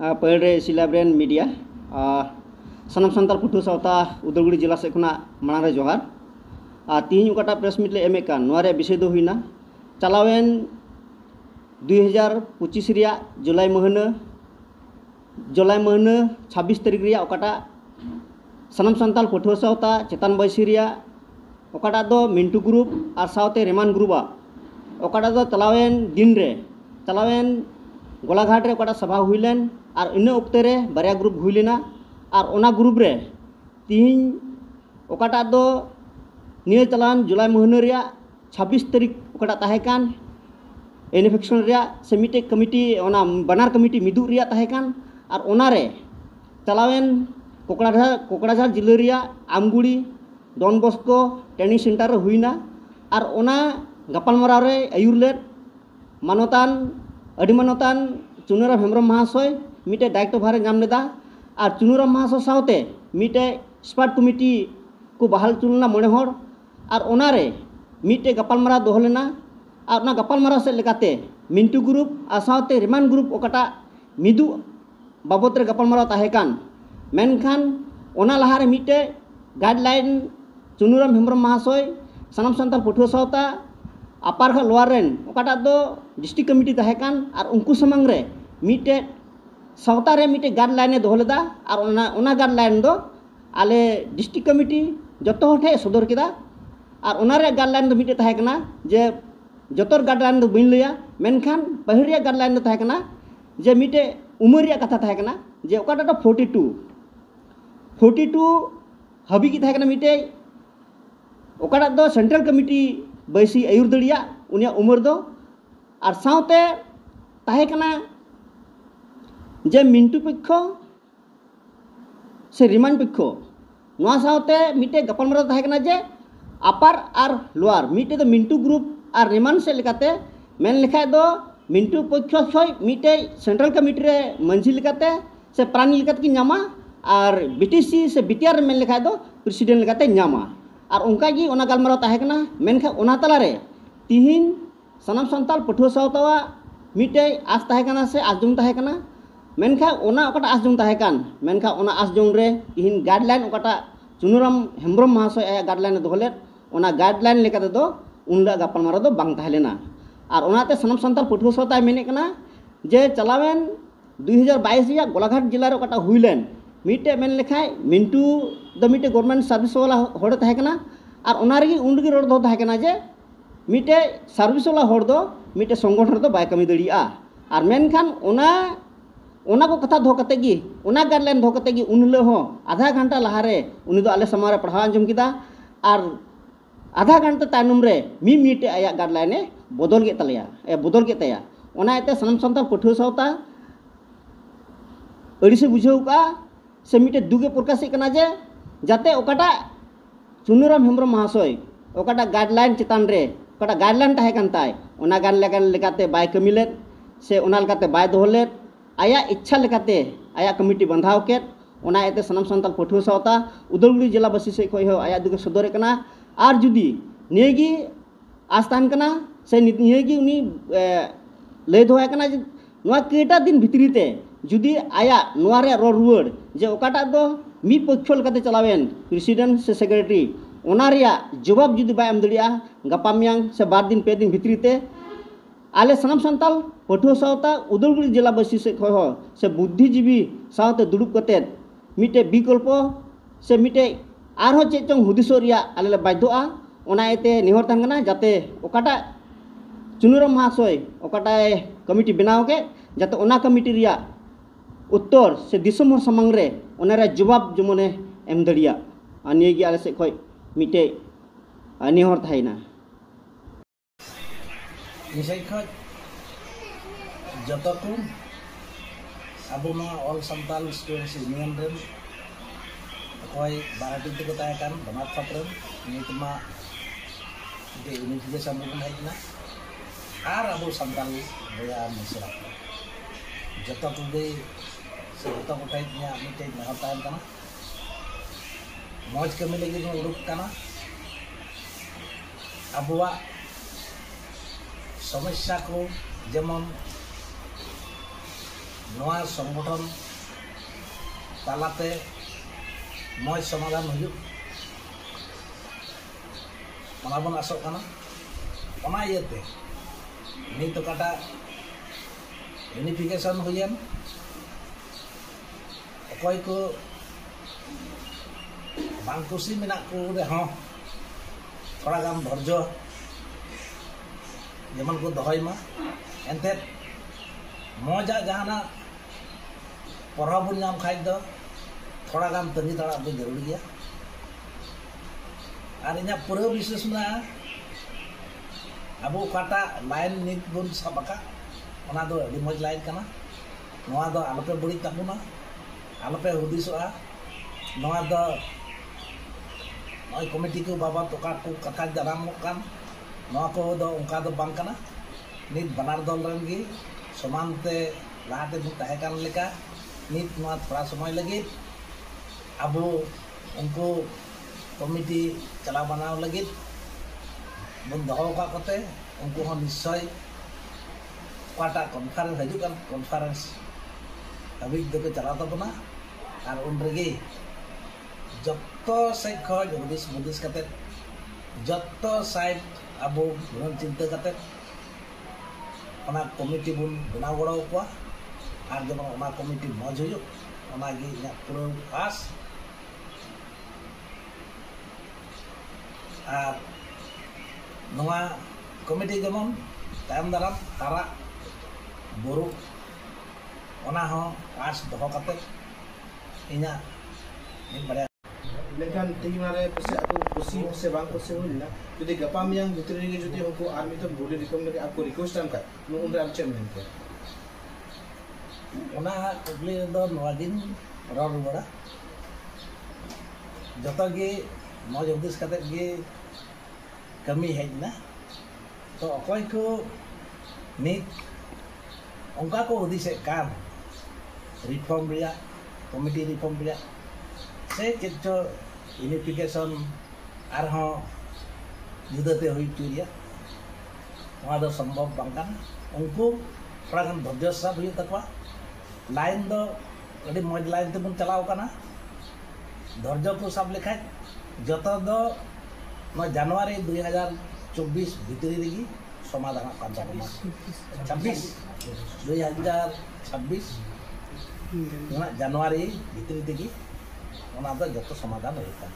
पहले सिलाब्रेन मीडिया सनम संताल पुठु सावता उदलगुड़ी जिला से खुना मांग रे जोहार तीन उकाटा प्रेस मीट ले एम कान नोरे विषय दो हुईना चलावेन 2025 रिया जुलाई महीना 26 तारीख रिया उकाटा सनम संताल पुठु सावता चेतन बैसी रिया उकाटा दो मिंटू ग्रुप और सावते रेमान ग्रुपा उकाटा दो चलावेन दिन रे चलावेन गोलाघाट रे उकाटा सभा हुईलेन और इन उक्ते रे बारिया ग्रुप हुई लेना और ओना ग्रुप रे तीन उकाटा दो निये चलान जुलाई महीना रिया 26 तारीख उकाटा ताहेकान इन्फेक्शन रिया से मिटे कमिटी ओना बनार कमिटी मिदु रिया ताहेकान और ओना रे चलावेन कोकड़ाझार जिले रिया Amguri don Bosco training centre रे हुईना और ओना गपालमाराव रे आयुर लेद मानोतान अडी मानोतान चुनुराम हेम्ब्रम महाशय मिटे दायित्व भारे नाम लेदा और चुनुराम महाशय सावते मिटे स्पार्ट कमिटी को बहाल चुनना मणे हर और ओनारे मिटे गपालमारा दोह लेना और ओना गपालमारा से लेकाते मिंटू ग्रुप और सावते रेमान ग्रुप ओकाटा मिदु बाबत रे गपालमारा ताहेकान मेनखान ओना लहारे मिटे गाइडलाइन चुनुराम हेम्ब्रम महाशय सनम संताल पुठुआ सावता अपार खा लोअर रेन ओकाटा दो डिस्ट्रिक्ट कमिटी ताहेकान और उनको समंग रे मिटे सावता रे मिटे गाइडलाइन दोह लेदा और ओना गाइडलाइन दो आले डिस्ट्रिक्ट कमिटी जतो ठे सदर केदा और ओना रे गाइडलाइन दो मिटे ताहेकना जे जतोर गाइडलाइन दो बइन लया मेनखान पहिल रे गाइडलाइन दो ताहेकना जे मिटे उमर रे कथा ताहेकना जे ओकाटा दो 42 हबी की ताहेकना मिटे ओकाटा दो सेंट्रल कमिटी बैसी आयुर दड़िया उनिया उमर दो और सावते ताहेकना जे मिंटू पक्ष से रिमान पक्ष नोआ सावते मिटे गपालमारा ताहेकना जे अपार और लोअर मिटे दो मिंटू ग्रुप और रिमान से लेकाते मेन लेखाय दो मिंटू पक्ष छय मिटे सेंट्रल कमिटी रे मंझी लेकाते से प्राणी लेकाते की नामा और बीटीसी से बीटीआर मेन लेखाय दो प्रेसिडेंट लेकाते नामा और उनका जी ओना गालमाराव ताहेकना मेनखा ओना तलारे तिहिन सनम संताल पुठुआ सावतावा मिटे आस ताहेकना से आसजों ताहेकना मेनखा ओना ओकाटा आसजों ताहेकान मेनखा ओना आसजों रे तिहिन गाइडलाइन ओकाटा चुनुराम हेम्ब्रम महाशय आया गाइडलाइन दोहलेत ओना गाइडलाइन लेकाते दो उनला गपालमारा दो बांग ताहेलेना और ओनाते सनम संताल पुठुआ सावता मेने कना जे चलावेन 2022 रिया गोलाघाट जिला रे ओकाटा हुईलेन मिटे मेन लेखाय मिंटू द मिटे गवर्नमेंट सर्विस वाला होड़ ताहेकना और ओनारेगी उनगी रोड दो ताहेकना जे मिटे सर्विस वाला होड़ दो मिटे संगठन दो बाय कमी दड़िया और मेनखान ओना को कथा दो कते गी ओना गाइडलाइन दो कते गी उन हो आधा घंटा लहारे उनी दो आले समारे पढ़ाव अंजम किदा और आधा घंटा तायनम रे मिटे आया गाइडलाइन बदल के तलेया बदल के तया ओना एते सनम संताल पुठुआ सावता अड़िसे बुझाव का से मिटे दुगे प्रकाशित करना जे जाते ओकाटा चुनुराम हेम्ब्रम महाशय ओकाटा गाइडलाइन चितान रे ओकाटा गाइडलाइन ताहेकान ताय ओना गाइडलाइन लेकाते बाय कमिलेत से ओना लेकाते बाय दोहलेत आया इच्छा लेकाते आया कमिटी बंधाव केत ओना एते सनम संताल पुठुआ सावता उदलगुड़ी जिला बसी से खोय हो आया दुगे सदर कना और जुदी नियगी आस्थान कना से नियगी उनी लय दोया कना जे नोआ केटा दिन भितरीते जुदी आया नोआरे रोड रुआड़ जे ओकाटा दो मी पक्ष लेकाते चलावेन प्रेसिडेंट से सेक्रेटरी ओना रिया जवाब जुदी बाय एम दड़िया गपा मियांग से 2 दिन 2 दिन भितरीते आले सनम संताल पुठुआ सावता उदलगुड़ी जिला बसी से खोय हो से बुद्धिजीवी सावते दुड़ुब कतेत मिटे विकल्प से मिटे आरो चे चों हुदिसो रिया आले बाध्यता ओना एते नेहर तान कना जाते ओकाटा चुनुराम महाशय ओकाटा कमिटी बनाव के जाते ओना कमिटी रिया उत्तर से दिसम समंग रे ओना रे जवाब जमने एम दड़िया नियगी आले से खोय मिटे नेहर थाइना निसाई खज जतो को अबो मा ऑल संताल स्टूडेंट्स यूनियन रेन कोई बाराटी को तायकान बनात फकरन नितमा दे यूनिफिकेशन बुन हाइना आर अबो संताल बया मिसरा जतो को दे से जतो को ठाइया मिटे नहा तायन कना मौज कमी लगी में उड़ुक कना अबुआ समस्या को जेमन नवा संगठन तालाते मौज समाधान हुजुग ओना बन आसोग काना ओना इयाते नित ओकाटा यूनिफिकेशन हुयेन अकय को बांग कुसी मेना को रेहों थोड़ा गान धैर्य जेमन को दहयमा एनते मजा जहाना पढ़ा बन नाम खाई दो थोड़ा गान तंगी तड़ा दो जरूरी गया और इन्हें पूरा विशेष ना अब काटा लाइन नित बन सबका ओना दो अभी मज लाइन कना नवा दो आलोपे बड़ी तापुना आलोपे हुदिसोआ नवा दो नई कमिटी को बाबा तो को कथा जाराम कान नवा को दो उनका दो बांग कना नित बनार दल रन गी समानते लाते बुन ताहे कान लेका नित नवा थोड़ा समय लगे अब उनको कमिटी चला बनाव लगे बुन दहो का कते उनको हो निश्चय काटा कॉन्फ्रेंस हजुकान कॉन्फ्रेंस अभी दो के चला तबना और उन रेगे जत्तो साइड खज हुदिस मुदिस कते जत्तो साइड अब गुण चिंता कते ओना कमिटी बुन बनाव गड़ो को और जब ओना कमिटी मज हुयो ओना गे इना पूरा आस और नवा कमिटी जेमन तायम दाराम हारा बुरु ओना हो आस दहो कते इना इन बड़े लेकिन तीमारे पसे आपको कुसी से बांग कुसी होला यदि गपा मियां भितरी गे जदि हमको आर्मी तो बॉडी रिकम लगे आपको रिक्वेस्ट हम का नो उनरे आप चेयरमैन के ओना कुबली दो नवादिन रॉड बड़ा जतो गे मौज उद्देश्य कते गे कमी हेजना तो अकय को नित उनका को उद्देश्य काम रिफॉर्म रिया कमिटी रिफॉर्म रिया से कितो यूनिफिकेशन आरहों जुदाते हुई चुरिया वहाँ दो संभव बांगकान उनको थोड़ा गान धैर्य सब हुई तकवा लाइन दो अभी मज लाइन ते बन चलाव काना धैर्य को सब लेखा जतो दो जनवरी 2024 भितरी रेगी समाधान कान 26 2026 जनवरी भितरी रेगी ओना दो जतो समाधान होई कान